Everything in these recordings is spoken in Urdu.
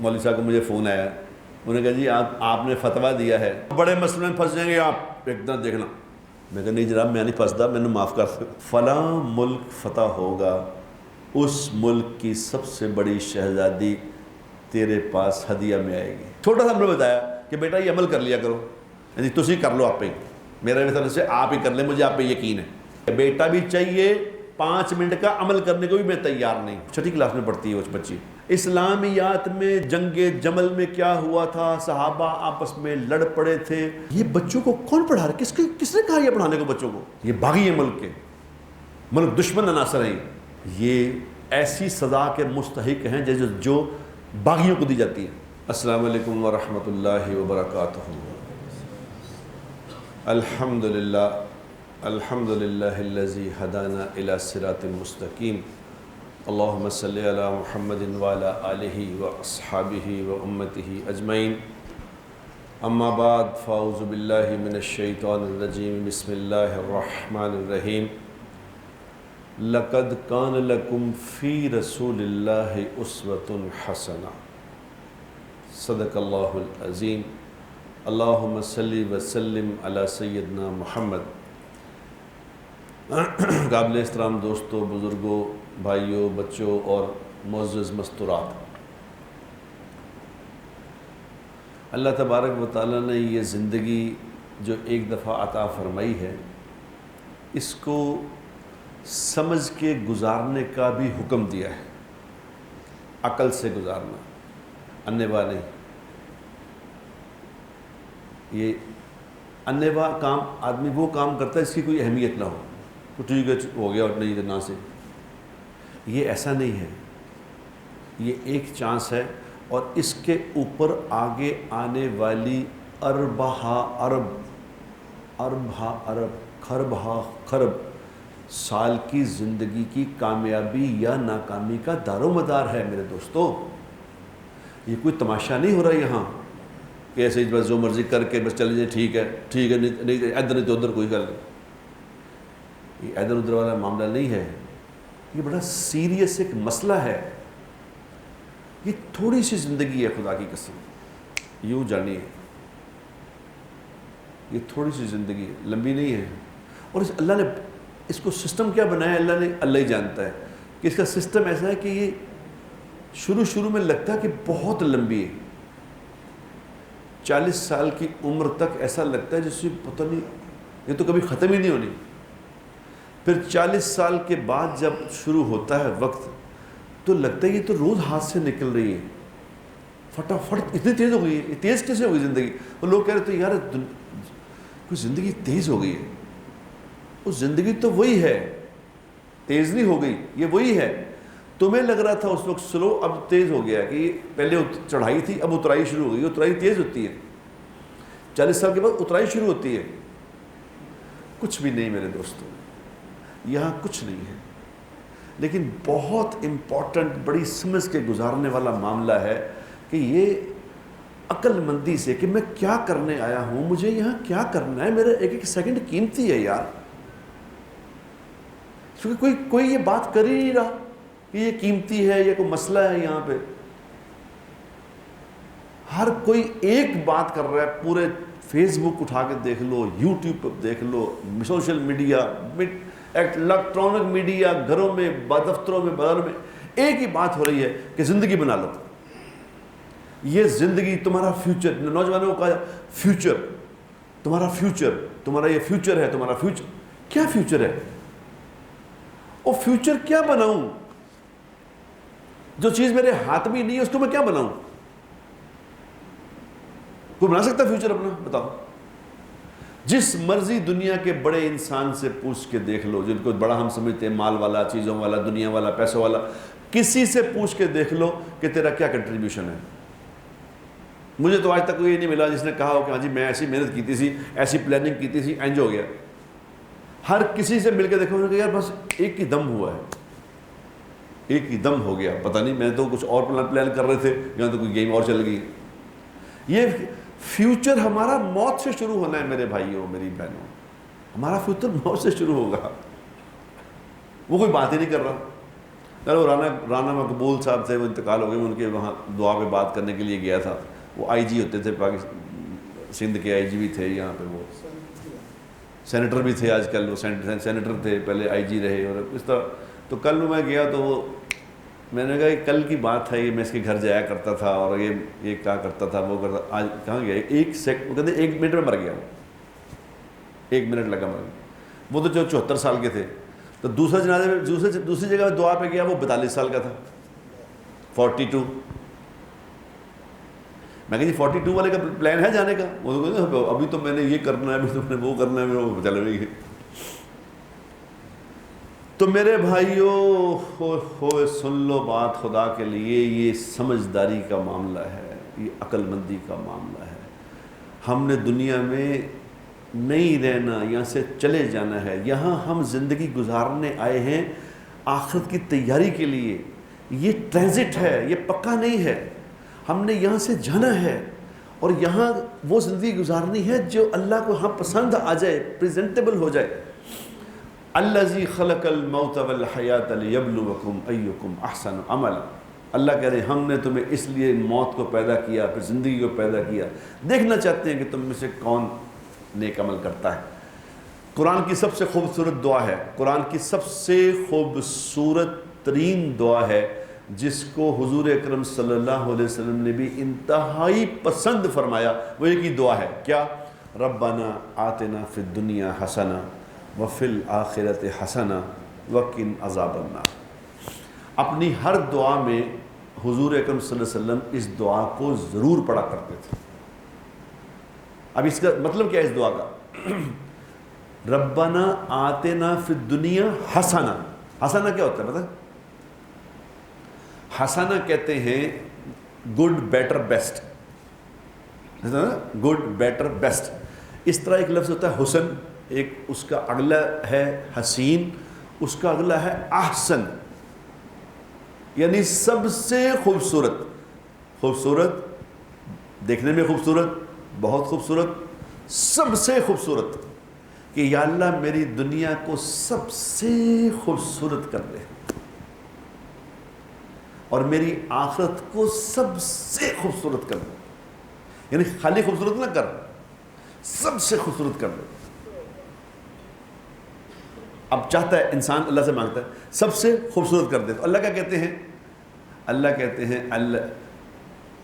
مولوی صاحب کو مجھے فون آیا، انہوں نے کہا جی آپ نے فتویٰ دیا ہے بڑے مسئلے میں پھنس جائیں گے آپ، ایک دم دیکھنا۔ میں کہا نہیں جناب میں نہیں پھنسدا، میں نے معاف کر دو۔ فلاں ملک فتح ہوگا، اس ملک کی سب سے بڑی شہزادی تیرے پاس ہدیہ میں آئے گی۔ چھوٹا سا ہم نے بتایا کہ بیٹا یہ عمل کر لیا کرو، یعنی تسی کر لو آپ پہ، میرے مثال سے آپ ہی کر لیں، مجھے آپ پہ یقین ہے۔ بیٹا بھی چاہیے، 5 منٹ کا عمل کرنے کو بھی میں تیار نہیں۔ 6ٹھی کلاس میں پڑھتی ہے وہ بچی۔ اسلامیات میں جنگ جمل میں کیا ہوا تھا، صحابہ آپس میں لڑ پڑے تھے، یہ بچوں کو کون پڑھا رہا ہے؟ کس نے کہا یہ پڑھانے کو بچوں کو؟ یہ باغی ہیں ملک کے، ملک دشمن عناصر ہیں، یہ ایسی سزا کے مستحق ہیں جو باغیوں کو دی جاتی ہے۔ السلام علیکم ورحمۃ اللہ وبرکاتہ۔ الحمدللہ الحمدللہ الذی ہدانا الی صراط مستقیم، اللہم صلی علی محمد وعلی آلہ واصحابہ وامتہ اجمعین، اما بعد فاعوذ باللہ من الشیطان الرجیم، بسم اللہ الرحمن الرحیم۔ لقد کان لکم فی رسول اللہ اسوۃ حسنہ، صدق اللہ العظیم۔ اللہم صلی وسلم علی سیدنا محمد۔ قابل احترام دوستوں، بزرگوں، بھائیوں، بچوں اور معزز مستورات، اللہ تبارک و تعالیٰ نے یہ زندگی جو ایک دفعہ عطا فرمائی ہے، اس کو سمجھ کے گزارنے کا بھی حکم دیا ہے، عقل سے گزارنا، انیوا نہیں۔ یہ انیوا کام آدمی وہ کام کرتا ہے اس کی کوئی اہمیت نہ ہو، تو ٹھیک ہے ہو گیا اور نہیں نہ سے، یہ ایسا نہیں ہے۔ یہ ایک چانس ہے، اور اس کے اوپر آگے آنے والی اربہا ارب خربہا خرب سال کی زندگی کی کامیابی یا ناکامی کا دار و مدار ہے میرے دوستو۔ یہ کوئی تماشا نہیں ہو رہا یہاں کہ ایسے بس جو مرضی کر کے بس چلے جائیں، ٹھیک ہے نہیں ادھر نہیں تو ادھر، کوئی گل نہیں۔ یہ ادھر ادھر والا معاملہ نہیں ہے، یہ بڑا سیریس ایک مسئلہ ہے۔ یہ تھوڑی سی زندگی ہے، خدا کی قسم، یوں جانیے یہ تھوڑی سی زندگی ہے، لمبی نہیں ہے۔ اور اللہ نے اس کو سسٹم کیا بنایا ہے، اللہ ہی جانتا ہے کہ اس کا سسٹم ایسا ہے کہ یہ شروع میں لگتا ہے کہ بہت لمبی ہے، 40 سال کی عمر تک ایسا لگتا ہے جس سے پتہ نہیں یہ تو کبھی ختم ہی نہیں ہونی۔ پھر 40 سال کے بعد جب شروع ہوتا ہے وقت، تو لگتا ہے یہ تو روز ہاتھ سے نکل رہی ہے، فٹافٹ اتنی تیز ہو گئی ہے، یہ تیز کیسے ہو گئی زندگی؟ وہ لوگ کہہ رہے تھے یار کوئی زندگی تیز ہو گئی ہے، وہ زندگی تو وہی ہے، تیز نہیں ہو گئی، یہ وہی ہے۔ تمہیں لگ رہا تھا اس وقت سلو، اب تیز ہو گیا کہ پہلے چڑھائی تھی اب اترائی شروع ہو گئی، اترائی تیز ہوتی ہے، 40 سال کے بعد اترائی شروع ہوتی ہے۔ کچھ بھی نہیں میرے دوستوں، یہاں کچھ نہیں ہے، لیکن بہت امپورٹنٹ، بڑی سمجھ کے گزارنے والا معاملہ ہے کہ یہ عقل مندی سے کہ میں کیا کرنے آیا ہوں، مجھے یہاں کیا کرنا ہے، میرا ایک ایک سیکنڈ قیمتی ہے یار۔ کیونکہ کوئی یہ بات کر ہی نہیں رہا کہ یہ قیمتی ہے، یہ کوئی مسئلہ ہے یہاں پہ۔ ہر کوئی ایک بات کر رہا ہے، پورے فیس بک اٹھا کے دیکھ لو، یوٹیوب پہ دیکھ لو، سوشل میڈیا، الیکٹرانک میڈیا، گھروں میں، دفتروں میں، بازاروں میں ایک ہی بات ہو رہی ہے کہ زندگی بنا لو، یہ زندگی تمہارا فیوچر۔ نوجوانوں کو کہا فیوچر، تمہارا فیوچر، تمہارا یہ فیوچر ہے، تمہارا فیوچر۔ کیا فیوچر ہے؟ وہ فیوچر کیا بناؤں؟ جو چیز میرے ہاتھ میں نہیں ہے اس کو میں کیا بناؤں؟ کوئی بنا سکتا فیوچر اپنا؟ بتاؤ۔ جس مرضی دنیا کے بڑے انسان سے پوچھ کے دیکھ لو، جن کو بڑا ہم سمجھتے ہیں، مال والا، چیزوں والا، دنیا والا، پیسوں والا، کسی سے پوچھ کے دیکھ لو کہ تیرا کیا کنٹریبیوشن ہے۔ مجھے تو آج تک کوئی نہیں ملا جس نے کہا ہو کہ ہاں جی میں ایسی محنت کی تھی، ایسی پلاننگ کی تھی، انج ہو گیا۔ ہر کسی سے مل کے دیکھو، انہوں نے کہا یار بس ایک ہی دم ہوا ہے، ایک ہی دم ہو گیا، پتہ نہیں میں تو کچھ اور پلان کر رہے تھے، یہاں تو کوئی گیم اور چل گئی۔ یہ فیوچر ہمارا موت سے شروع ہونا ہے میرے بھائیوں، میری بہنوں، ہمارا فیوچر موت سے شروع ہوگا۔ وہ کوئی بات ہی نہیں کر رہا، وہ رانا مقبول صاحب تھے، وہ انتقال ہو گئے، ان کے وہاں دعا پہ بات کرنے کے لیے گیا تھا. وہ آئی جی ہوتے تھے، پاکستان سندھ کے آئی جی بھی تھے، یہاں پہ وہ سینیٹر بھی تھے، آج کل وہ سینیٹر تھے، پہلے آئی جی رہے اور اس طرح. تو کل میں گیا تو وہ میں نے کہا کہ کل کی بات ہے یہ، میں اس کے گھر جایا کرتا تھا اور یہ کیا کرتا تھا وہ کرتا. آج کہاں گیا؟ وہ کہتے 1 منٹ میں مر گیا، وہ 1 منٹ لگا مر گیا. وہ تو جو 74 سال کے تھے. تو دوسرے جنازے میں دوسری جگہ دعا پہ گیا، وہ 42 سال کا تھا، 42. میں کہا جی 42 والے کا پلان ہے جانے کا؟ وہ تو کہتے ابھی تو میں نے یہ کرنا ہے، ابھی تو میں نے وہ کرنا ہے، وہ چل رہی ہے. تو میرے بھائیوں سن لو بات خدا کے لیے، یہ سمجھداری کا معاملہ ہے، یہ عقل مندی کا معاملہ ہے. ہم نے دنیا میں نہیں رہنا، یہاں سے چلے جانا ہے. یہاں ہم زندگی گزارنے آئے ہیں آخرت کی تیاری کے لیے. یہ ٹرانزٹ ہے، یہ پکا نہیں ہے. ہم نے یہاں سے جانا ہے اور یہاں وہ زندگی گزارنی ہے جو اللہ کو ہاں پسند آ جائے، پریزنٹیبل ہو جائے. الذی خلق الموت والحیات لیبلوکم ایکم احسن عملا. اللہ کہہ رہے ہیں ہم نے تمہیں اس لیے موت کو پیدا کیا، پھر زندگی کو پیدا کیا، دیکھنا چاہتے ہیں کہ تم میں سے کون نیک عمل کرتا ہے. قرآن کی سب سے خوبصورت دعا ہے، قرآن کی سب سے خوبصورت ترین دعا ہے، جس کو حضور اکرم صلی اللہ علیہ وسلم نے بھی انتہائی پسند فرمایا. وہ ایک ہی دعا ہے، کیا؟ ربنا آتنا فی الدنیا حسنہ وفی الآخرۃ حسنہ وقنا عذاب النار. اپنی ہر دعا میں حضور اکرم صلی اللہ علیہ وسلم اس دعا کو ضرور پڑھا کرتے تھے. اب اس کا مطلب کیا ہے اس دعا کا؟ ربنا آتنا فی الدنیا حسنہ. حسنہ کیا ہوتا ہے پتہ؟ حسنہ کہتے ہیں good, better, best. Good, better, best. اس طرح ایک لفظ ہوتا ہے حسن، ایک اس کا اگلا ہے حسین، اس کا اگلا ہے احسن، یعنی سب سے خوبصورت. خوبصورت، دیکھنے میں خوبصورت، بہت خوبصورت، سب سے خوبصورت. کہ یا اللہ میری دنیا کو سب سے خوبصورت کر دے اور میری آخرت کو سب سے خوبصورت کر دے. یعنی خالی خوبصورت نہ کر، سب سے خوبصورت کر دے. اب چاہتا ہے انسان، اللہ سے مانگتا ہے سب سے خوبصورت کر دے. تو اللہ کیا کہتے ہیں؟ اللہ کہتے ہیں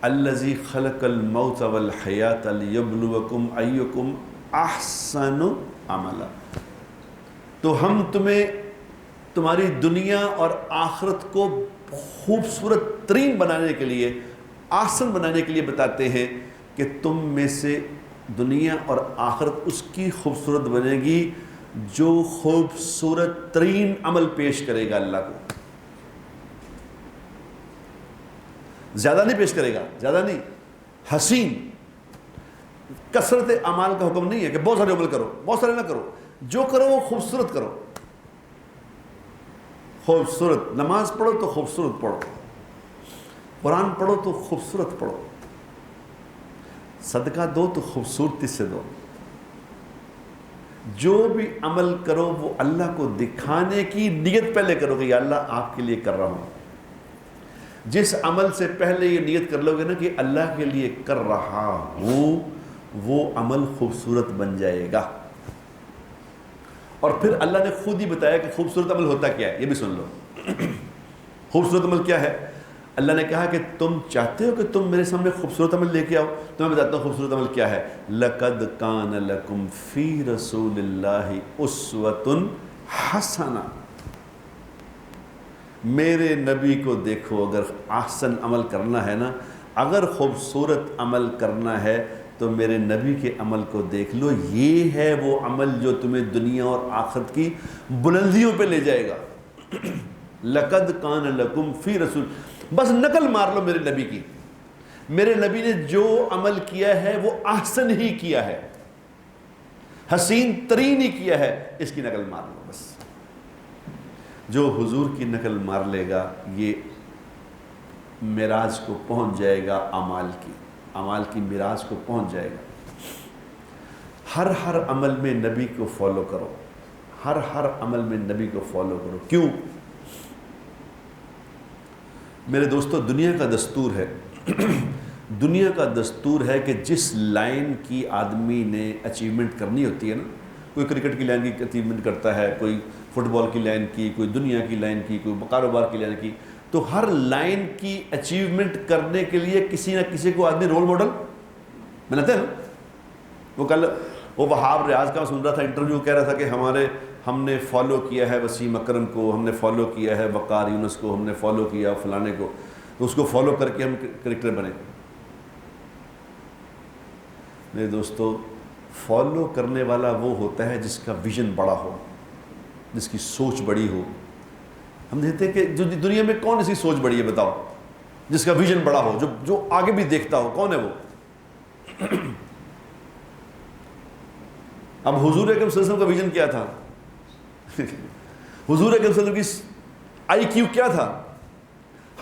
الذی خلق الموت والحیات لیبلوکم ایکم احسن عملا. تو ہم تمہیں تمہاری دنیا اور آخرت کو خوبصورت ترین بنانے کے لیے، احسن بنانے کے لیے بتاتے ہیں کہ تم میں سے دنیا اور آخرت اس کی خوبصورت بنے گی جو خوبصورت ترین عمل پیش کرے گا اللہ کو. زیادہ نہیں پیش کرے گا، زیادہ نہیں، حسین. کثرت اعمال کا حکم نہیں ہے کہ بہت سارے عمل کرو، بہت سارے نہ کرو، جو کرو وہ خوبصورت کرو. خوبصورت نماز پڑھو تو خوبصورت پڑھو، قرآن پڑھو تو خوبصورت پڑھو، صدقہ دو تو خوبصورتی سے دو. جو بھی عمل کرو وہ اللہ کو دکھانے کی نیت پہلے کرو کہ یا اللہ آپ کے لیے کر رہا ہوں. جس عمل سے پہلے یہ نیت کر لو گے نا کہ اللہ کے لیے کر رہا ہوں، وہ عمل خوبصورت بن جائے گا. اور پھر اللہ نے خود ہی بتایا کہ خوبصورت عمل ہوتا کیا ہے، یہ بھی سن لو. خوبصورت عمل کیا ہے؟ اللہ نے کہا کہ تم چاہتے ہو کہ تم میرے سامنے خوبصورت عمل لے کے آؤ، تو میں بتاتا ہوں خوبصورت عمل کیا ہے. لَقَدْ كَانَ لَكُمْ فِي رَسُولِ اللَّهِ أُسْوَةٌ حَسَنَةٌ. میرے نبی کو دیکھو، اگر احسن عمل کرنا ہے نا، اگر خوبصورت عمل کرنا ہے تو میرے نبی کے عمل کو دیکھ لو. یہ ہے وہ عمل جو تمہیں دنیا اور آخرت کی بلندیوں پہ لے جائے گا. لَقَدْ كَانَ لَكُمْ فِي رَسُولِ. بس نقل مار لو میرے نبی کی. میرے نبی نے جو عمل کیا ہے وہ احسن ہی کیا ہے، حسین ترین ہی کیا ہے، اس کی نقل مار لو. بس جو حضور کی نقل مار لے گا یہ معراج کو پہنچ جائے گا، اعمال کی معراج کو پہنچ جائے گا. ہر عمل میں نبی کو فالو کرو، ہر عمل میں نبی کو فالو کرو. کیوں؟ میرے دوستو دنیا کا دستور ہے دنیا کا دستور ہے کہ جس لائن کی آدمی نے اچیومنٹ کرنی ہوتی ہے نا، کوئی کرکٹ کی لائن کی اچیومنٹ کرتا ہے، کوئی فٹ بال کی لائن کی، کوئی دنیا کی لائن کی، کوئی کاروبار کی لائن کی، تو ہر لائن کی اچیومنٹ کرنے کے لیے کسی نہ کسی کو آدمی رول ماڈل بناتے ہیں نا۔ وہ کل وہ وہاب ریاض کا سن رہا تھا انٹرویو، کہہ رہا تھا کہ ہم نے فالو کیا ہے وسیم اکرم کو، ہم نے فالو کیا ہے وقار یونس کو، ہم نے فالو کیا فلانے کو، تو اس کو فالو کر کے ہم کرکٹر بنے۔ میرے دوستو فالو کرنے والا وہ ہوتا ہے جس کا ویژن بڑا ہو، جس کی سوچ بڑی ہو۔ ہم دیکھتے ہیں کہ جو دنیا میں کون ایسی سوچ بڑی ہے بتاؤ، جس کا ویژن بڑا ہو، جو آگے بھی دیکھتا ہو، کون ہے وہ؟ اب حضور اکرم صلی اللہ علیہ وسلم کا ویژن کیا تھا؟ حضور اکرم صلی اللہ علیہ وسلم کی آئی کیو کیا تھا؟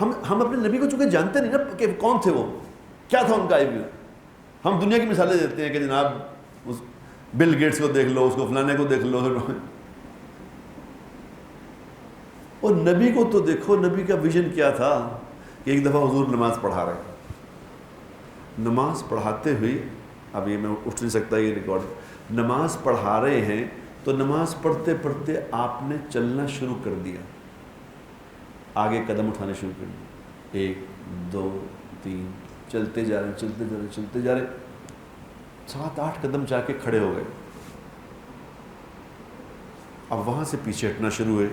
ہم اپنے نبی کو چونکہ جانتے نہیں نا کہ کون تھے، وہ کیا تھا ان کا آئی کیو۔ ہم دنیا کی مثالیں دیتے ہیں کہ جناب اس بل گیٹس کو دیکھ لو، اس کو فلانے کو دیکھ لو، اور نبی کو تو دیکھو، نبی کا ویژن کیا تھا کہ ایک دفعہ حضور نماز پڑھا رہے، نماز پڑھاتے ہوئے، اب یہ میں اٹھ نہیں سکتا یہ ریکارڈ، نماز پڑھا رہے ہیں تو نماز پڑھتے پڑھتے آپ نے چلنا شروع کر دیا، آگے قدم اٹھانے شروع کر دیے، 1 2 3، چلتے جا رہے 7-8 قدم جا کے کھڑے ہو گئے۔ اب وہاں سے پیچھے ہٹنا شروع ہوئے،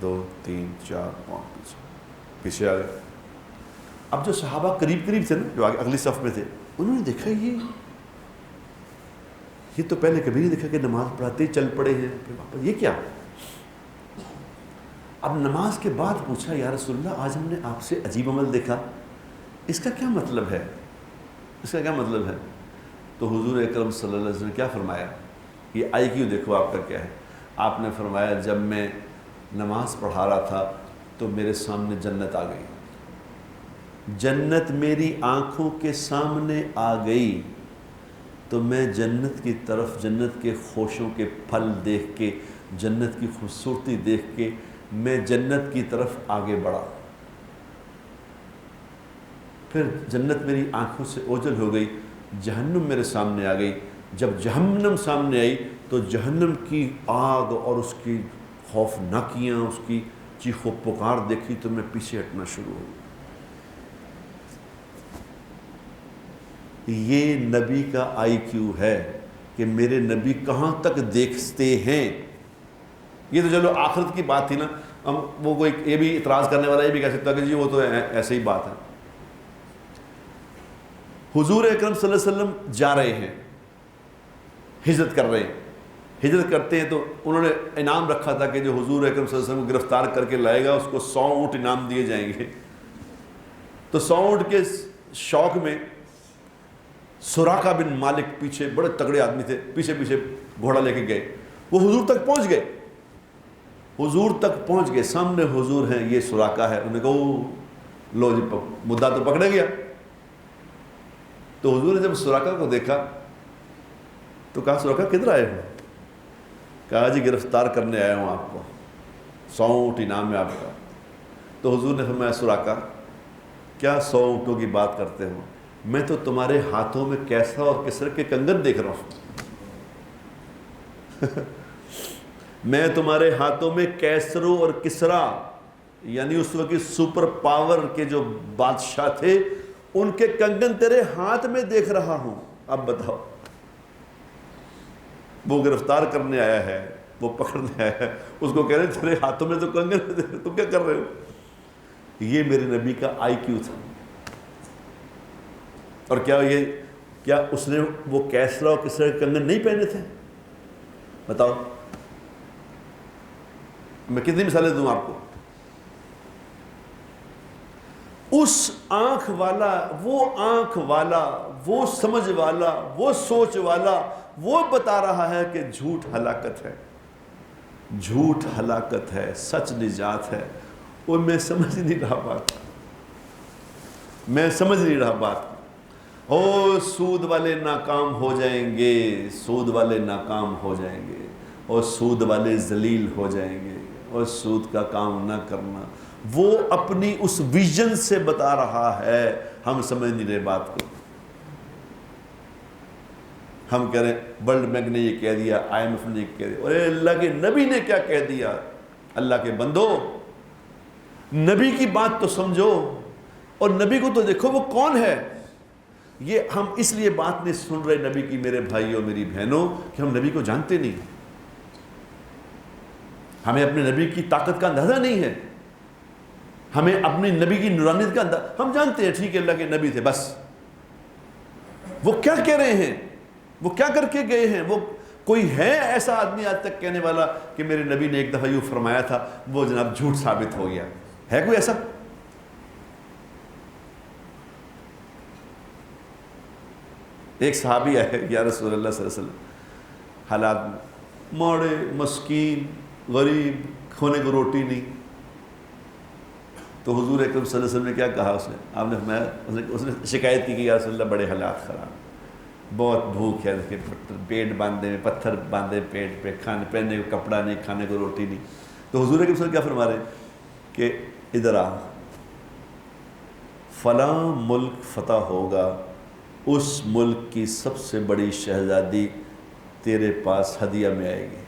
2 3 4 5 پیچھے آ گئے۔ اب جو صحابہ قریب تھے نا، جو اگلی صف میں تھے، انہوں نے دیکھا یہ تو پہلے کبھی نہیں دیکھا کہ نماز پڑھاتے ہی چل پڑے ہیں، پھر واپس یہ کیا؟ اب نماز کے بعد پوچھا، یا رسول اللہ آج ہم نے آپ سے عجیب عمل دیکھا، اس کا کیا مطلب ہے؟ تو حضور اکرم صلی اللہ علیہ وسلم نے کیا فرمایا؟ یہ آئی کیو دیکھو آپ کا کیا ہے۔ آپ نے فرمایا جب میں نماز پڑھا رہا تھا تو میرے سامنے جنت آ گئی، جنت میری آنکھوں کے سامنے آ گئی، تو میں جنت کی طرف، جنت کے خوشوں کے پھل دیکھ کے، جنت کی خوبصورتی دیکھ کے میں جنت کی طرف آگے بڑھا، پھر جنت میری آنکھوں سے اوجھل ہو گئی، جہنم میرے سامنے آ گئی، جب جہنم سامنے آئی تو جہنم کی آگ اور اس کی خوفناکیاں، اس کی چیخ و پکار دیکھی تو میں پیچھے ہٹنا شروع ہو گیا۔ یہ نبی کا آئی کیو ہے کہ میرے نبی کہاں تک دیکھتے ہیں۔ یہ تو چلو آخرت کی بات تھی نا، ہم وہ کوئی یہ بھی اعتراض کرنے والا یہ بھی کہہ سکتا کہ جی وہ تو ایسے ہی بات ہے۔ حضور اکرم صلی اللہ علیہ وسلم جا رہے ہیں، ہجرت کر رہے ہیں، ہجرت کرتے ہیں تو انہوں نے انعام رکھا تھا کہ جو حضور اکرم صلی اللہ علیہ وسلم کو گرفتار کر کے لائے گا اس کو 100 اونٹ انعام دیے جائیں گے۔ تو 100 اونٹ کے شوق میں سراقہ بن مالک، پیچھے بڑے تگڑے آدمی تھے، پیچھے گھوڑا لے کے گئے، وہ حضور تک پہنچ گئے، سامنے حضور ہیں، یہ سراقہ ہے، انہوں نے کہا لو جی مدعا تو پکڑے گیا۔ تو حضور نے جب سراقہ کو دیکھا تو کہا سراقہ کدھر آئے ہو؟ کہا جی گرفتار کرنے آیا ہوں آپ کو، 100 اونٹ انعام ہے آپ کا۔ تو حضور نے فرمایا سراقہ کیا 100 اونٹوں کی بات کرتے ہو، میں تو تمہارے ہاتھوں میں کیسرا اور کسرا کے کنگن دیکھ رہا ہوں میں تمہارے ہاتھوں میں کیسرو اور کسرا، یعنی اس وقت سپر پاور کے جو بادشاہ تھے ان کے کنگن تیرے ہاتھ میں دیکھ رہا ہوں۔ اب بتاؤ، وہ گرفتار کرنے آیا ہے، وہ پکڑنے آیا ہے، اس کو کہہ رہے تیرے ہاتھوں میں تو کنگن، تم کیا کر رہے ہو؟ یہ میرے نبی کا آئی کیو تھا۔ اور کیا اس نے وہ کیسرا اور کسرا کے کنگن نہیں پہنے تھے؟ بتاؤ، میں کتنی مثالیں دوں آپ کو۔ اس آنکھ والا، وہ سمجھ والا، وہ سوچ والا، وہ بتا رہا ہے کہ جھوٹ ہلاکت ہے، سچ نجات ہے۔ وہ میں سمجھ نہیں رہا بات، سود والے ناکام ہو جائیں گے، اور سود والے ذلیل ہو جائیں گے، اور سود کا کام نہ کرنا، وہ اپنی اس ویژن سے بتا رہا ہے، ہم سمجھ نہیں رہے بات کو. ہم کہہ رہے ہیں ورلڈ بینک نے یہ کہہ دیا، IMF نے یہ کہہ دیا، اور اللہ کے نبی نے کیا کہہ دیا. اللہ کے بندو، نبی کی بات تو سمجھو، اور نبی کو تو دیکھو وہ کون ہے. یہ ہم اس لیے بات نہیں سن رہے نبی کی میرے بھائیوں میری بہنوں کہ ہم نبی کو جانتے نہیں، ہمیں اپنے نبی کی طاقت کا اندازہ نہیں ہے، ہمیں اپنی نبی کی نورانیت کا اندازہ. ہم جانتے ہیں ٹھیک ہے اللہ کے نبی تھے، بس وہ کیا کہہ رہے ہیں، وہ کیا کر کے گئے ہیں. وہ کوئی ہے ایسا آدمی آج تک کہنے والا کہ میرے نبی نے ایک دفعہ یوں فرمایا تھا، وہ جناب جھوٹ ثابت ہو گیا؟ ہے کوئی ایسا؟ ایک صحابی آئے، یا رسول اللہ صلی اللہ علیہ وسلم، حالات موڑے، مسکین، غریب، کھونے کو روٹی نہیں. تو حضور اکرم صلی اللہ علیہ وسلم نے کیا کہا؟ آپ نے فرمایا، اس نے شکایت کی کہ یا رسول اللہ بڑے حالات خراب، بہت بھوک ہے، پیٹ باندھے میں پتھر باندھے پیٹ پہ، کھانے پہننے کو کپڑا نہیں، کھانے کو روٹی نہیں. تو حضور اکرم صلی اللہ علیہ وسلم کیا فرما رہے ہیں کہ ادھر آ، فلاں ملک فتح ہوگا، اس ملک کی سب سے بڑی شہزادی تیرے پاس ہدیہ میں آئے گی.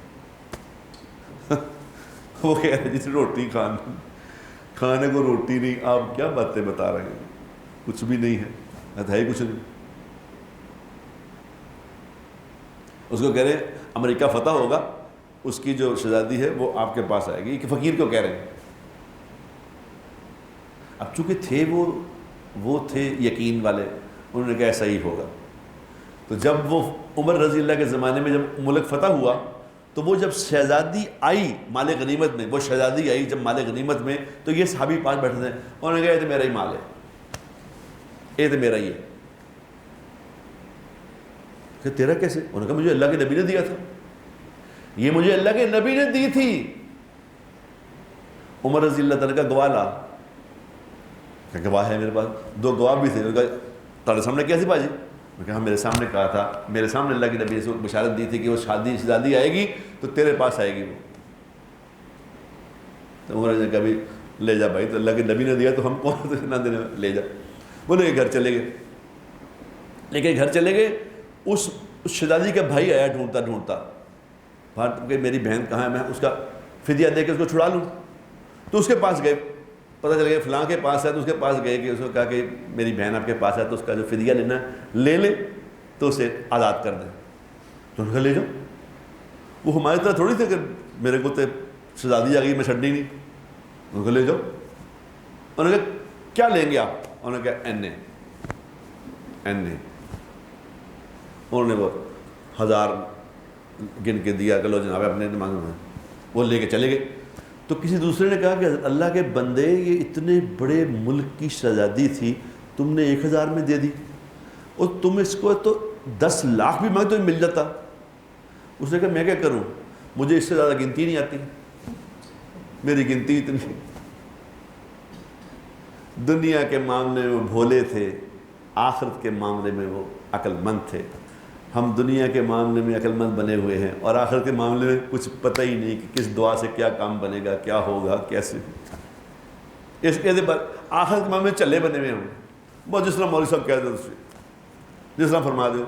وہ کہہ رہے جس روٹی کھانے کو روٹی نہیں، آپ کیا باتیں بتا رہے ہیں، کچھ بھی نہیں ہے، ہے ہی کچھ نہیں. اس کو کہہ رہے ہیں امریکہ فتح ہوگا، اس کی جو شہزادی ہے وہ آپ کے پاس آئے گی. کہ فقیر کو کہہ رہے ہیں. اب چونکہ تھے وہ تھے یقین والے، انہوں نے کہا ایسا ہی ہوگا. تو جب وہ عمر رضی اللہ کے زمانے میں جب ملک فتح ہوا، تو وہ جب شہزادی آئی مال غنیمت میں، وہ شہزادی آئی جب مال غنیمت میں، تو یہ صحابی پاس بیٹھے تھے، انہوں نے کہا یہ تو میرا ہی مال ہے، یہ تو میرا ہی ہے. کہ تیرا کیسے؟ انہوں نے کہا مجھے اللہ کے نبی نے دیا تھا، یہ مجھے اللہ کے نبی نے دی تھی. عمر رضی اللہ تعالیٰ کا گواہ لا، کہ گواہ ہے میرے پاس. دو گواہ بھی تھے. انہوں نے کہا تمہارے سامنے کیا سی باجی؟ میں کہا میرے سامنے کہا تھا، میرے سامنے اللہ کے نبی نے بشارت دی تھی کہ وہ شہزادی آئے گی تو تیرے پاس آئے گی وہ. تو عمر نے کہا بھی لے جا بھائی، تو اللہ کے نبی نے دیا تو ہم کون نہ دینے، لے جا. وہ لے کے گھر چلے گئے. لے کے گھر چلے گئے. اس شہزادی کا بھائی آیا ڈھونڈتا باہر کہ میری بہن کہاں ہے، میں اس کا فدیہ دے کے اس کو چھڑا لوں. تو اس کے پاس گئے، پتہ چل گیا فلاں کے پاس ہے، تو اس کے پاس گئے کہ اس کو کہا کہ میری بہن آپ کے پاس ہے، تو اس کا جو فدیہ لینا ہے لے لے تو اسے آزاد کر دیں. تو انہوں نے کہا لے جاؤ. وہ ہماری طرح تھوڑی تھے کہ میرے کو تو شہزادی آ گئی میں چھڑنی نہیں. انہوں نے کہا لے جاؤ. انہوں نے کہا کیا لیں گے آپ؟ انہوں نے کہا این اے. انہوں نے وہ 1000 گن کے دیا کہ لو جناب اپنے دماغ میں، وہ لے کے چلے گئے. تو کسی دوسرے نے کہا کہ اللہ کے بندے یہ اتنے بڑے ملک کی شہزادی تھی، تم نے 1000 میں دے دی، اور تم اس کو تو 10 لاکھ بھی مانگے تو مل جاتا. اس نے کہا میں کیا کروں، مجھے اس سے زیادہ گنتی نہیں آتی، میری گنتی اتنی. دنیا کے معاملے میں وہ بھولے تھے، آخرت کے معاملے میں وہ عقل مند تھے. ہم دنیا کے معاملے میں عقل مند بنے ہوئے ہیں، اور آخرت کے معاملے میں کچھ پتہ ہی نہیں کہ کس دعا سے کیا کام بنے گا، کیا ہوگا، کیسے. اس کے پر آخرت کے معاملے میں چلے بنے ہوئے ہوں. بہت جس طرح مولوی صاحب کہہ دو، جس طرح فرما دو.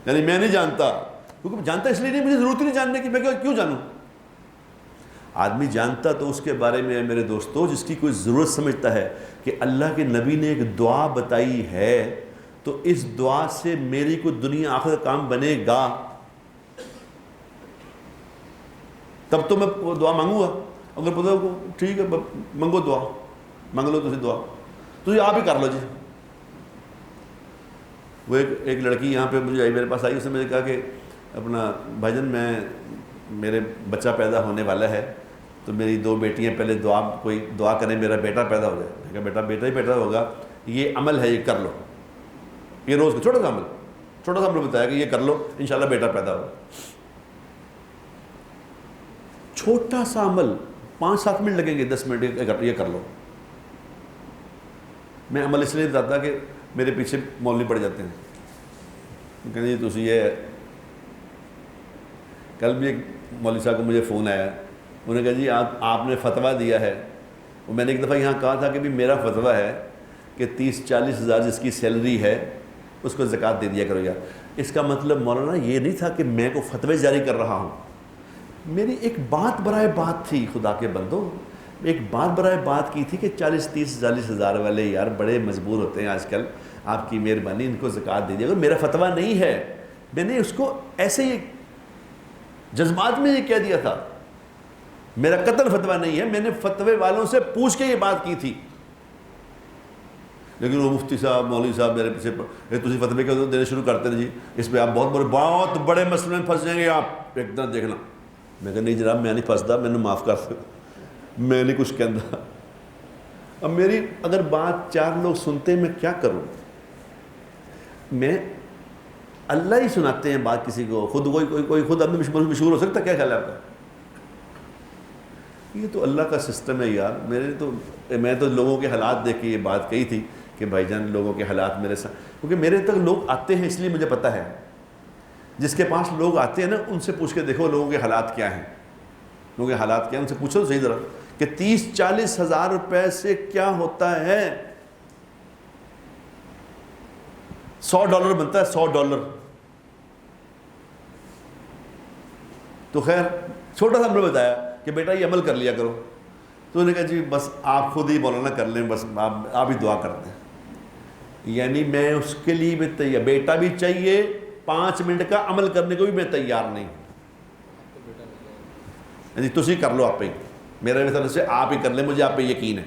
یعنی میں نہیں جانتا، کیونکہ جانتا اس لیے نہیں، مجھے ضرورت ہی نہیں جاننے کی، میں کیوں جانوں. آدمی جانتا تو اس کے بارے میں میرے دوستو جس کی کوئی ضرورت سمجھتا ہے کہ اللہ کے نبی نے ایک دعا بتائی ہے، تو اس دعا سے میری کوئی دنیا آخر کام بنے گا، تب تو میں وہ دعا مانگوں گا. اگر پتہ ٹھیک ہے منگو دعا، مانگ لو تجھے دعا، تو یہ آپ ہی کر لو جی. وہ ایک لڑکی یہاں پہ مجھے آئی، میرے پاس آئی، اس نے مجھے کہا کہ اپنا بھائی جان میرے بچہ پیدا ہونے والا ہے، تو میری 2 بیٹیاں، پہلے کوئی دعا کریں میرا بیٹا پیدا ہو جائے. میں کہا بیٹا ہی پیدا ہوگا، یہ عمل ہے، یہ کر لو. یہ روز کا چھوٹا سا عمل بتایا کہ یہ کر لو انشاءاللہ بیٹا پیدا ہو. چھوٹا سا عمل، 5-7 منٹ لگیں گے، 10 منٹ یہ کر لو. میں عمل اس لیے بتاتا کہ میرے پیچھے مولوی پڑ جاتے ہیں، کہتے ہیں جی یہ. کل بھی ایک مولوی صاحب کو مجھے فون آیا، انہوں نے کہا جی آپ نے فتویٰ دیا ہے وہ میں نے ایک دفعہ یہاں کہا تھا کہ بھی میرا فتویٰ ہے کہ 30-40 ہزار جس کی سیلری ہے اس کو زکوٰۃ دے دیا کرو یار. اس کا مطلب مولانا یہ نہیں تھا کہ میں کو فتوے جاری کر رہا ہوں. میری ایک بات برائے بات تھی خدا کے بندو, ایک بات برائے بات کی تھی کہ 40-30-40 ہزار والے یار بڑے مجبور ہوتے ہیں آج کل, آپ کی مہربانی ان کو زکوٰۃ دے دیا کرو. میرا فتویٰ نہیں ہے, میں نے اس کو ایسے ہی جذبات میں یہ کہہ دیا تھا, میرا قطعاً فتویٰ نہیں ہے, میں نے فتوے والوں سے پوچھ کے یہ بات کی تھی. لیکن وہ مفتی صاحب مولوی صاحب میرے پیچھے تجھے فتوے کیوں دینے شروع کرتے ہیں جی, اس پہ آپ بہت بڑے مسئلے میں پھنس جائیں گے, آپ ایک دم دیکھنا. میں کہا نہیں جناب میں نہیں پھنستا, میں نے معاف کر دو, میں نہیں کچھ کہتا. اب میری اگر بات 4 لوگ سنتے میں کیا کروں, میں اللہ ہی سناتے ہیں بات کسی کو, خود کوئی خود اپنے مشہور ہو سکتا, کیا خیال ہے آپ کا؟ یہ تو اللہ کا سسٹم ہے یار. میں تو لوگوں کے حالات دیکھ کے یہ بات کہی تھی کہ بھائی جان لوگوں کے حالات میرے ساتھ, کیونکہ میرے تک لوگ آتے ہیں اس لیے مجھے پتہ ہے. جس کے پاس لوگ آتے ہیں نا ان سے پوچھ کے دیکھو لوگوں کے حالات کیا ہیں, لوگوں کے حالات کیا ہیں, ان سے پوچھو صحیح ذرا کہ 30-40 ہزار روپے سے کیا ہوتا ہے. $100 بنتا ہے, $100. تو خیر چھوٹا سا ہم نے بتایا کہ بیٹا یہ عمل کر لیا کرو. تو انہوں نے کہا جی بس آپ خود ہی مولانا کر لیں, بس آپ ہی دعا کر دیں. یعنی میں اس کے لیے بھی تیار, بیٹا بھی چاہیے, 5 منٹ کا عمل کرنے کو بھی میں تیار نہیں. یعنی تسی کر لو آپ ہی, میرے مثال سے آپ ہی کر لیں, مجھے آپ پہ یقین ہے.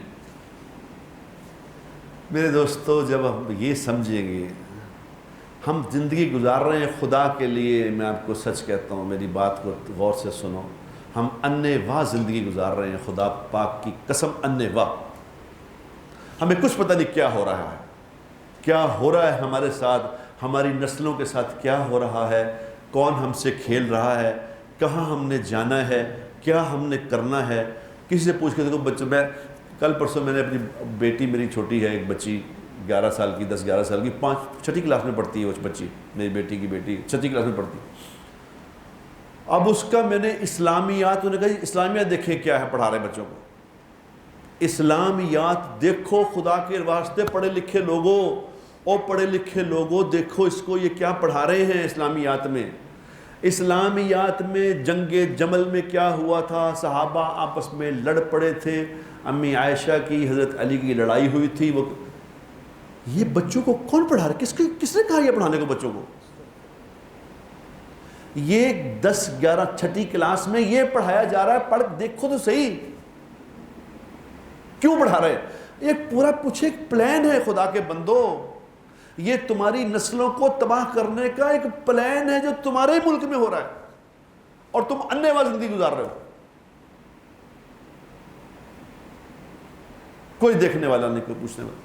میرے دوستو جب ہم یہ سمجھیں گے ہم زندگی گزار رہے ہیں خدا کے لیے, میں آپ کو سچ کہتا ہوں, میری بات کو غور سے سنو, ہم انے واہ زندگی گزار رہے ہیں, خدا پاک کی قسم انے واہ. ہمیں کچھ پتہ نہیں کیا ہو رہا ہے, کیا ہو رہا ہے ہمارے ساتھ, ہماری نسلوں کے ساتھ کیا ہو رہا ہے, کون ہم سے کھیل رہا ہے, کہاں ہم نے جانا ہے, کیا ہم نے کرنا ہے. کسی سے پوچھ کے دیکھو بچوں, میں کل پرسوں میں نے اپنی بیٹی, میری چھوٹی ہے ایک بچی 11 سال کی, 10-11 سال کی, 6ٹھی کلاس میں پڑھتی ہے وہ بچی, میری بیٹی کی بیٹی 6ٹھی کلاس میں پڑھتی. اب اس کا میں نے اسلامیات, انہوں نے کہا اسلامیات دیکھیں کیا ہے پڑھا رہے بچوں کو. اسلامیات دیکھو خدا کے واسطے, پڑھے لکھے لوگوں, اور پڑھے لکھے لوگوں دیکھو اس کو یہ کیا پڑھا رہے ہیں اسلامیات میں. اسلامیات میں جنگ جمل میں کیا ہوا تھا, صحابہ آپس میں لڑ پڑے تھے, امی عائشہ کی حضرت علی کی لڑائی ہوئی تھی. وہ یہ بچوں کو کون پڑھا رہا ہے, کس نے کہا یہ پڑھانے کو بچوں کو؟ یہ 10-11 6ٹھی کلاس میں یہ پڑھایا جا رہا ہے. پڑھ دیکھو تو صحیح کیوں پڑھا رہے ہیں. ایک پورا پوچھے ایک پلان ہے خدا کے بندو, یہ تمہاری نسلوں کو تباہ کرنے کا ایک پلان ہے جو تمہارے ملک میں ہو رہا ہے, اور تم انے والی زندگی گزار رہے ہو. کوئی دیکھنے والا نہیں, کوئی پوچھنے والا.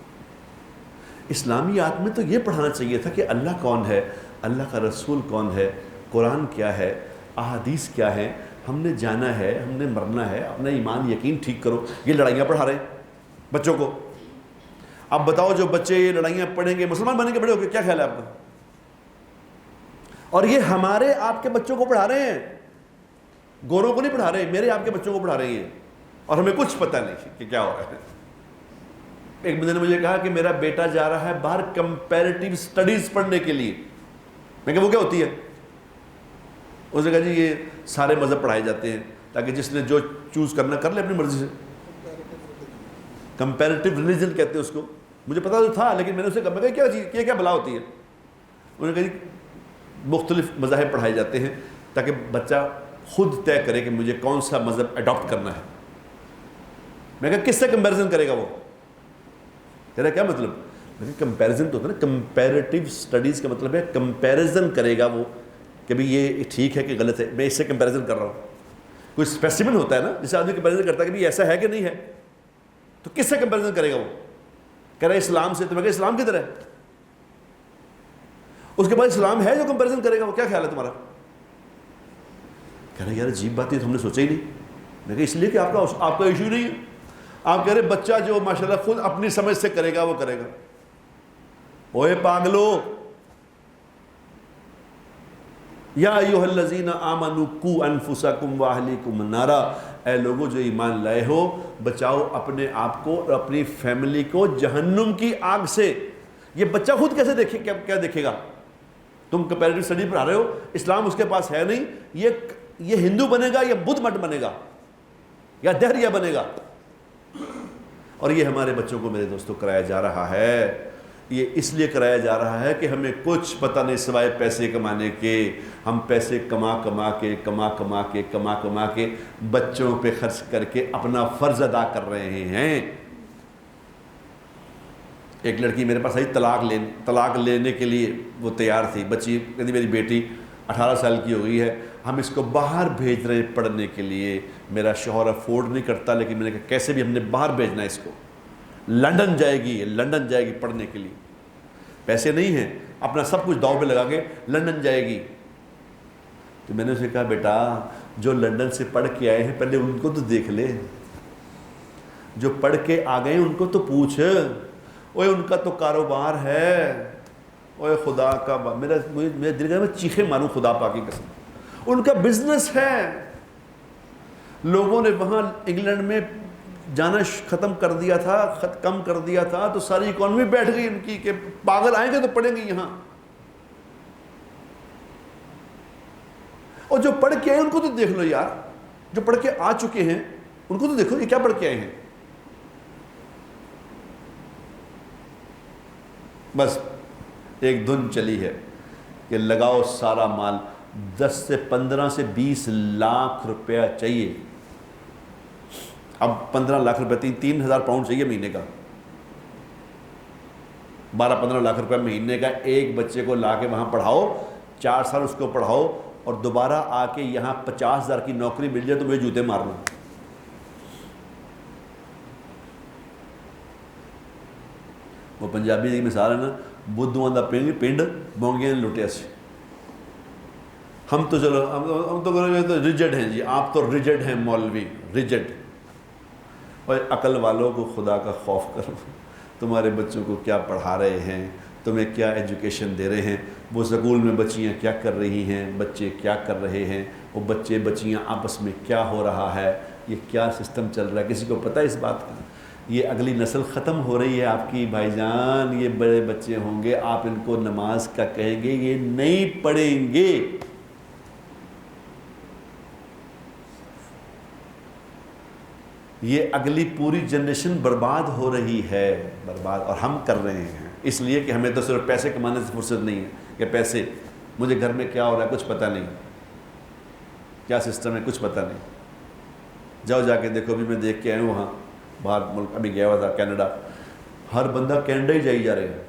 اسلامیات میں تو یہ پڑھانا چاہیے تھا کہ اللہ کون ہے, اللہ کا رسول کون ہے, قرآن کیا ہے, احادیث کیا ہے, ہم نے جانا ہے, ہم نے مرنا ہے, اپنا ایمان یقین ٹھیک کرو. یہ لڑائیاں پڑھا رہے ہیں بچوں کو. اب بتاؤ جو بچے یہ لڑائیاں پڑھیں گے مسلمان بنیں گے بڑے ہو کے, کیا خیال ہے آپ کا؟ اور یہ ہمارے آپ کے بچوں کو پڑھا رہے ہیں, گوروں کو نہیں پڑھا رہے, میرے آپ کے بچوں کو پڑھا رہے ہیں, اور ہمیں کچھ پتہ نہیں کہ کیا ہو رہا ہے. ایک بندے نے مجھے کہا کہ میرا بیٹا جا رہا ہے باہر کمپیریٹیو سٹڈیز پڑھنے کے لیے. میں کہا وہ کیا ہوتی ہے؟ اس نے کہا جی یہ سارے مذہب پڑھائے جاتے ہیں تاکہ جس نے جو چوز کرنا کر لے اپنی مرضی سے. کمپیریٹیو ریلیجن کہتے ہیں اس کو. مجھے پتا تو تھا لیکن میں نے اسے کہا کیا چیز کیا بلا ہوتی ہے. انہوں نے کہا جی مختلف مذاہب پڑھائے جاتے ہیں تاکہ بچہ خود طے کرے کہ مجھے کون سا مذہب اڈاپٹ کرنا ہے. میں کہا کس سے کمپیریزن کرے گا وہ؟ تیرا کیا مطلب؟ میں کہا کمپیریزن تو ہوتا ہے نا, کمپیریٹیو سٹڈیز کا مطلب ہے کمپیریزن کرے گا وہ کہ بھئی یہ ٹھیک ہے کہ غلط ہے, میں اس سے کمپیریزن کر رہا ہوں. کوئی اسپیسیمن ہوتا ہے نا جسے آدمی کمپیریزن کرتا ہے کہ بھئی ایسا ہے کہ نہیں ہے, تو کس سے کمپیریزن کرے گا وہ؟ کہہ رہا ہے اسلام سے. تو میں کہا اسلام کدھر ہے؟ اس کے بعد اسلام ہے جو کمپیریزن کرے گا, وہ کیا خیال ہے تمہارا؟ کہہ رہا ہے یار عجیب بات ہے, تو ہم نے سوچا ہی نہیں. میں کہا اس لیے کہ آپ کا ایشو نہیں ہے. آپ کہہ رہے بچہ جو ماشاءاللہ خود اپنی سمجھ سے کرے گا وہ کرے گا. اوے پاگلو, یا ایھا الذین آمنوا قوا انفسکم واہلیکم نارا, اے لوگوں جو ایمان لائے ہو، بچاؤ اپنے آپ کو اور اپنی فیملی کو جہنم کی آگ سے۔ یہ بچہ خود کیسے دیکھے، کیا دیکھے گا؟ تم کمپیریٹو اسٹڈی پڑھا رہے ہو، اسلام اس کے پاس ہے نہیں، یہ ہندو بنے گا یا بدھ مت بنے گا یا دہریہ بنے گا؟ اور یہ ہمارے بچوں کو میرے دوستوں کرایا جا رہا ہے۔ یہ اس لیے کرایا جا رہا ہے کہ ہمیں کچھ پتہ نہیں سوائے پیسے کمانے کے۔ ہم پیسے کما کما کے بچوں پہ خرچ کر کے اپنا فرض ادا کر رہے ہیں۔ ایک لڑکی میرے پاس آئی طلاق لینے کے لیے، وہ تیار تھی، بچی کہتی میری بیٹی 18 سال کی ہو گئی ہے، ہم اس کو باہر بھیج رہے ہیں پڑھنے کے لیے، میرا شوہر افورڈ نہیں کرتا، لیکن میں نے کہا کیسے بھی ہم نے باہر بھیجنا ہے اس کو، لندن جائے گی پڑھنے کے لیے، پیسے نہیں ہیں، اپنا سب کچھ داؤ پہ لگا کے لندن جائے گی۔ تو میں نے اسے کہا بیٹا جو لندن سے پڑھ کے آئے ہیں پہلے ان کو تو دیکھ لے، جو پڑھ کے آ گئے ان کو تو پوچھ، اوے ان کا تو کاروبار ہے، اوے خدا کا میرے دل میں چیخے ماروں خدا پاک کی قسم، ان کا بزنس ہے۔ لوگوں نے وہاں انگلینڈ میں جانا ختم کر دیا تھا، کم کر دیا تھا، تو ساری اکانومی بیٹھ گئی ان کی کہ پاگل آئیں گے تو پڑھیں گے یہاں۔ اور جو پڑھ کے آئے ان کو تو دیکھ لو یار، جو پڑھ کے آ چکے ہیں ان کو تو دیکھو یہ کیا پڑھ کے آئے ہیں۔ بس ایک دھن چلی ہے کہ لگاؤ سارا مال، 10 سے 15 سے 20 لاکھ روپیہ چاہیے، اب 15 لاکھ روپے 3,000 پاؤنڈ چاہیے مہینے کا، 12-15 لاکھ روپے مہینے کا، ایک بچے کو لا کے وہاں پڑھاؤ، 4 سال اس کو پڑھاؤ، اور دوبارہ آ کے یہاں 50,000 کی نوکری مل جائے تو مجھے جوتے مار لوں۔ وہ پنجابی کی مثال ہے نا، بدھواں دا پنڈ بونگیاں نے لٹیا سی۔ ہم تو چلو ہم تو ریجڈ ہیں جی، آپ تو ریجڈ ہیں مولوی، ریجڈ۔ اور عقل والوں کو خدا کا خوف کرو، تمہارے بچوں کو کیا پڑھا رہے ہیں، تمہیں کیا ایجوکیشن دے رہے ہیں، وہ سکول میں بچیاں کیا کر رہی ہیں، بچے کیا کر رہے ہیں، وہ بچے بچیاں آپس میں کیا ہو رہا ہے، یہ کیا سسٹم چل رہا ہے، کسی کو پتہ ہے اس بات کا؟ یہ اگلی نسل ختم ہو رہی ہے آپ کی بھائی جان، یہ بڑے بچے ہوں گے، آپ ان کو نماز کا کہیں گے یہ نہیں پڑھیں گے۔ یہ اگلی پوری جنریشن برباد ہو رہی ہے، برباد، اور ہم کر رہے ہیں، اس لیے کہ ہمیں تو صرف پیسے کمانے سے فرصت نہیں ہے کہ پیسے، مجھے گھر میں کیا ہو رہا ہے کچھ پتہ نہیں، کیا سسٹم ہے کچھ پتہ نہیں۔ جاؤ جا کے دیکھو، ابھی میں دیکھ کے آیا ہوں وہاں باہر ملک، ابھی گیا ہوا تھا کینیڈا، ہر بندہ کینیڈا ہی جا رہے ہیں،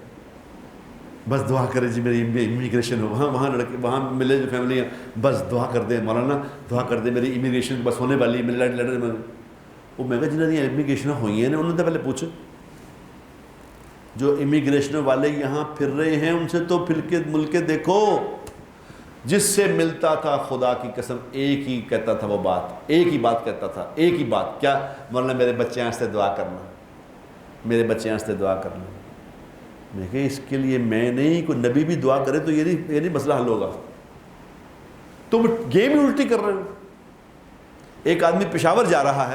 بس دعا کرے جی میری امیگریشن ہو، وہاں لڑکے وہاں ملے جو فیملی ہیں، بس دعا کر دیں مولانا، دعا کر دیں میری امیگریشن بس ہونے والی ہے، میری لیٹر میں۔ وہ میں کہا جنہوں نے امیگریشن ہوئی ہیں انہوں نے تو پہلے پوچھو، جو امیگریشن والے یہاں پھر رہے ہیں ان سے تو پھر کے ملک دیکھو، جس سے ملتا تھا خدا کی قسم ایک ہی کہتا تھا، وہ بات ایک ہی بات کہتا تھا، ایک ہی بات، کیا؟ مولانا میرے بچے سے دعا کرنا، میرے بچے سے دعا کرنا۔ میں کہ اس کے لیے میں نہیں، کوئی نبی بھی دعا کرے تو یہ نہیں مسئلہ حل ہوگا، تم گیم ہی الٹی کر رہے ہو۔ ایک آدمی پشاور جا رہا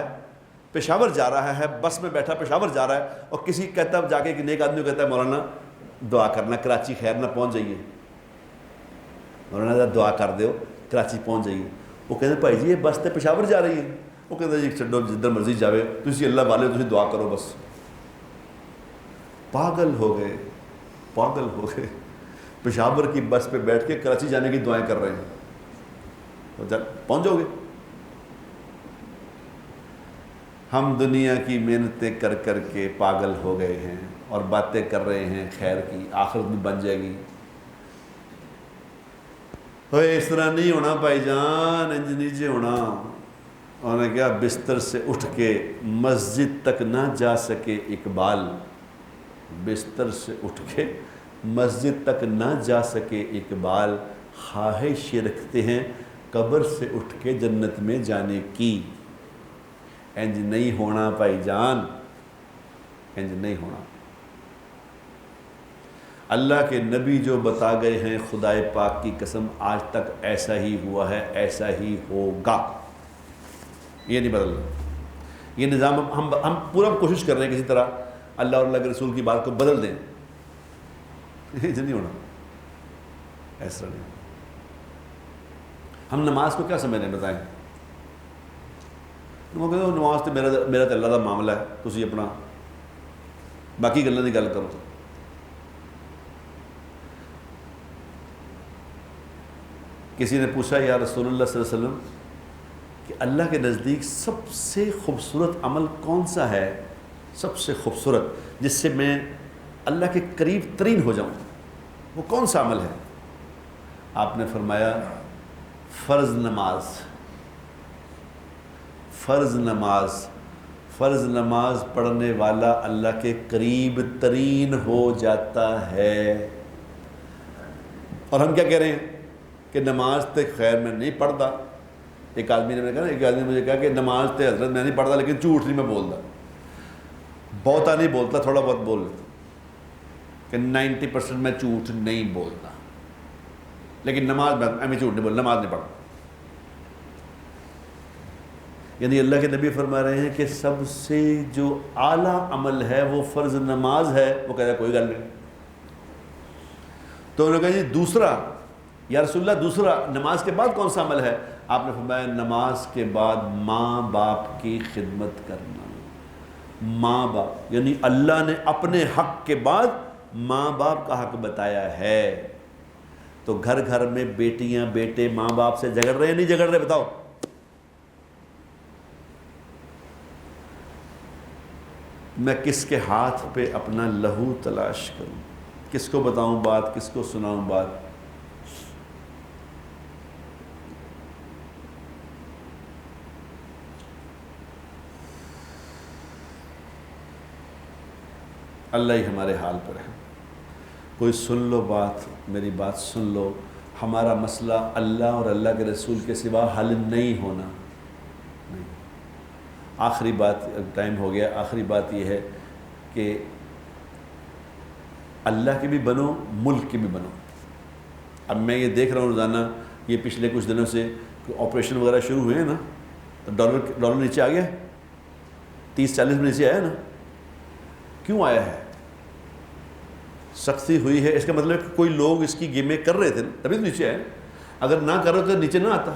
ہے، بس میں بیٹھا پشاور جا رہا ہے، اور کسی کہتا جا کے ایک آدمی کہتا ہے مولانا دعا کرنا کراچی خیر نہ پہنچ جائیے، مولانا دعا کر دیو کراچی پہنچ جائیے۔ وہ کہتے ہیں بھائی جی یہ بس تے پشاور جا رہی ہے، وہ کہتے ہیں جی چھڈو جدھر مرضی جاوے، تسی اللہ والے تسی دعا کرو بس۔ پاگل ہو گئے، پشاور کی بس پہ بیٹھ کے کراچی جانے کی دعائیں کر رہے ہیں، پہنچ جاؤ گے۔ ہم دنیا کی محنتیں کر کر کے پاگل ہو گئے ہیں اور باتیں کر رہے ہیں خیر کی، آخرت بھی بن جائے گی۔ اس طرح نہیں ہونا بھائی جان، انج نیچے ہونا۔ انہوں نے کہا بستر سے اٹھ کے مسجد تک نہ جا سکے اقبال، بستر سے اٹھ کے مسجد تک نہ جا سکے اقبال، خواہش یہ رکھتے ہیں قبر سے اٹھ کے جنت میں جانے کی۔ انج نہیں ہونا بھائی جان، انج نہیں ہونا۔ اللہ کے نبی جو بتا گئے ہیں خدائے پاک کی قسم آج تک ایسا ہی ہوا ہے، ایسا ہی ہوگا۔ یہ نہیں بدلنا. یہ نظام ہم پورا کوشش کر رہے ہیں کسی طرح اللہ اور اللہ کے رسول کی بات کو بدل دیں. یہ نہیں ہونا, ایسا نہیں. ہم نماز کو کیا سمجھ رہے ہیں بتائیں؟ وہ کہتے ہیں نماز تو میرا تو اللہ کا معاملہ ہے, تسی اپنا باقی گلوں کی گل کرو. کسی نے پوچھا یا رسول اللہ صلی اللہ علیہ وسلم کہ اللہ کے نزدیک سب سے خوبصورت عمل کون سا ہے, سب سے خوبصورت جس سے میں اللہ کے قریب ترین ہو جاؤں, وہ کون سا عمل ہے؟ آپ نے فرمایا فرض نماز. فرض نماز, فرض نماز پڑھنے والا اللہ کے قریب ترین ہو جاتا ہے. اور ہم کیا کہہ رہے ہیں کہ نماز تے خیر میں نہیں پڑھتا. ایک آدمی نے کہا, ایک آدمی نے مجھے کہا کہ نماز تے حضرت میں نہیں پڑھتا لیکن جھوٹ نہیں میں بولتا, بہتا نہیں بولتا, تھوڑا بہت بول لیتا, کہ 90% میں جھوٹ نہیں بولتا, لیکن نماز میں جھوٹ نہیں بولتا, نماز نہیں پڑھتا. یعنی اللہ کے نبی فرما رہے ہیں کہ سب سے جو اعلیٰ عمل ہے وہ فرض نماز ہے. وہ کہہ رہا ہے کوئی گل نہیں. تو انہوں نے کہا جی دوسرا, یا رسول اللہ دوسرا نماز کے بعد کون سا عمل ہے؟ آپ نے فرمایا نماز کے بعد ماں باپ کی خدمت کرنا. ماں باپ یعنی اللہ نے اپنے حق کے بعد ماں باپ کا حق بتایا ہے. تو گھر گھر میں بیٹیاں بیٹے ماں باپ سے جھگڑ رہے ہیں نہیں جھگڑ رہے؟ بتاؤ. میں کس کے ہاتھ پہ اپنا لہو تلاش کروں, کس کو بتاؤں بات, کس کو سناؤں بات؟ اللہ ہی ہمارے حال پر ہے. کوئی سن لو بات, میری بات سن لو. ہمارا مسئلہ اللہ اور اللہ کے رسول کے سوا حل نہیں ہونا. نہیں. آخری بات, ٹائم ہو گیا, آخری بات یہ ہے کہ اللہ کے بھی بنو, ملک کے بھی بنو. اب میں یہ دیکھ رہا ہوں روزانہ, یہ پچھلے کچھ دنوں سے آپریشن وغیرہ شروع ہوئے ہیں نا, تو ڈالر نیچے آ گیا, 30-40 میں نیچے آیا نا. کیوں آیا ہے؟ سختی ہوئی ہے. اس کا مطلب کہ کوئی لوگ اس کی گیمیں کر رہے تھے تبھی تو نیچے آئے. اگر نہ کر رہے تو نیچے نہ آتا.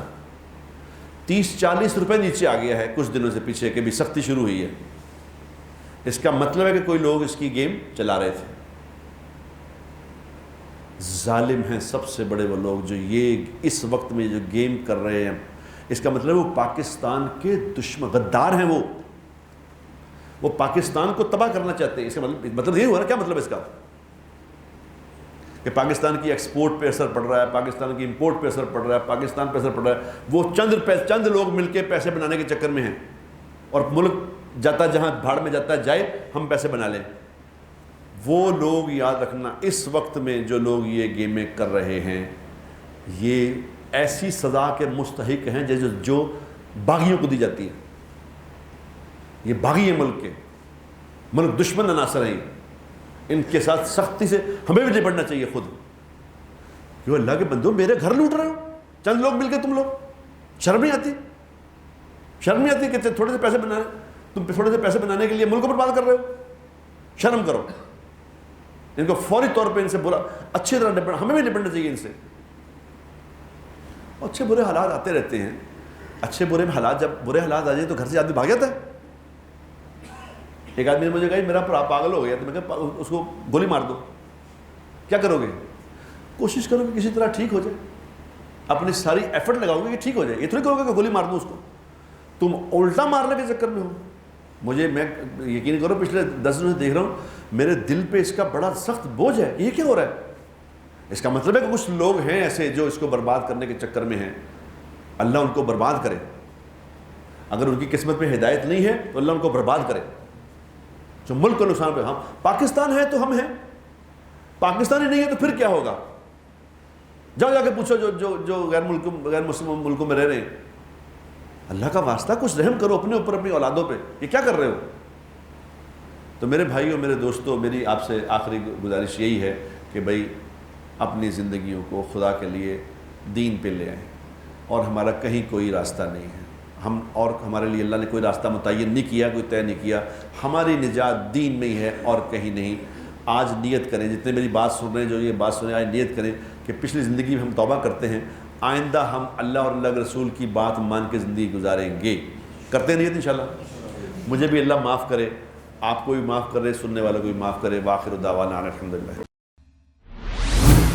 30-40 روپے نیچے آ گیا ہے کچھ دنوں سے پیچھے کہ بھی سختی شروع ہوئی ہے. اس کا مطلب ہے کہ کوئی لوگ اس کی گیم چلا رہے تھے. ظالم ہیں سب سے بڑے وہ لوگ جو یہ اس وقت میں جو گیم کر رہے ہیں. اس کا مطلب وہ پاکستان کے دشمن غدار ہیں. وہ پاکستان کو تباہ کرنا چاہتے ہیں. اس کا مطلب یہ ہوا نا, کیا مطلب ہے اس کا؟ کہ پاکستان کی ایکسپورٹ پہ اثر پڑ رہا ہے, پاکستان کی امپورٹ پہ اثر پڑ رہا ہے, پاکستان پہ اثر پڑ رہا ہے. وہ چند لوگ مل کے پیسے بنانے کے چکر میں ہیں, اور ملک جاتا جہاں بھاڑ میں جاتا جائے, ہم پیسے بنا لیں. وہ لوگ یاد رکھنا, اس وقت میں جو لوگ یہ گیمیں کر رہے ہیں یہ ایسی سزا کے مستحق ہیں جو باغیوں کو دی جاتی ہے. یہ باغی ہیں ملک کے, ملک دشمن عناصر ہیں. ان کے ساتھ سختی سے ہمیں بھی نپٹنا چاہیے خود. کیوں اللہ کے بندو, میرے گھر لوٹ رہے ہو چند لوگ مل کے, تم لوگ شرم نہیں آتی؟ شرم نہیں آتی کہ تھوڑے سے پیسے بنانے, تم تھوڑے سے پیسے بنانے کے لیے ملک کو برباد کر رہے ہو؟ شرم کرو. ان کو فوری طور پہ ان سے برا اچھی طرح نپٹنا, ہمیں بھی نپٹنا چاہیے ان سے. اچھے برے حالات آتے رہتے ہیں. اچھے برے حالات, جب برے حالات آ جائیں تو گھر سے آدمی بھاگ جاتا ہے. ایک آدمی نے مجھے کہا میرا پاگل ہو گیا, تو میں کہا اس کو گولی مار دو. کیا کرو گے؟ کوشش کرو کہ کسی طرح ٹھیک ہو جائے. اپنی ساری ایفرٹ لگاؤ گے کہ ٹھیک ہو جائے. یہ تھوڑی کرو گے کہ گولی مار دو اس کو. تم الٹا مارنے کے چکر میں ہو. میں یقین کرو پچھلے 10 دنوں سے دیکھ رہا ہوں, میرے دل پہ اس کا بڑا سخت بوجھ ہے. یہ کیا ہو رہا ہے؟ اس کا مطلب ہے کہ کچھ لوگ ہیں ایسے جو اس کو برباد کرنے کے چکر میں ہیں. اللہ ان کو برباد کرے. اگر ان کی قسمت میں ہدایت نہیں ہے تو اللہ ان کو برباد کرے. جو ملک کو نقصان پہ, ہم پاکستان ہے تو ہم ہیں, پاکستانی نہیں ہے تو پھر کیا ہوگا؟ جاؤ جا کے پوچھو جو غیر مسلم ملکوں میں رہ رہے ہیں. اللہ کا واسطہ کچھ رحم کرو اپنے اوپر, اپنی اولادوں پہ. یہ کیا کر رہے ہو؟ تو میرے بھائیوں, میرے دوستوں, میری آپ سے آخری گزارش یہی ہے کہ بھائی اپنی زندگیوں کو خدا کے لیے دین پہ لے آئیں. اور ہمارا کہیں کوئی راستہ نہیں ہے. ہم اور ہمارے لیے اللہ نے کوئی راستہ متعین نہیں کیا، کوئی طے نہیں کیا، ہماری نجات دین میں ہی ہے اور کہیں نہیں۔ آج نیت کریں، جتنے میری بات سن رہے ہیں، جو یہ بات سنیں، آج نیت کریں کہ پچھلی زندگی میں ہم توبہ کرتے ہیں، آئندہ ہم اللہ اور اللہ کے رسول کی بات مان کے زندگی گزاریں گے۔ کرتے ہیں نیت انشاءاللہ۔ مجھے بھی اللہ معاف کرے، آپ کو بھی معاف کرے، سننے والوں کو بھی معاف کرے۔ وآخر دعوانا الحمدللہ۔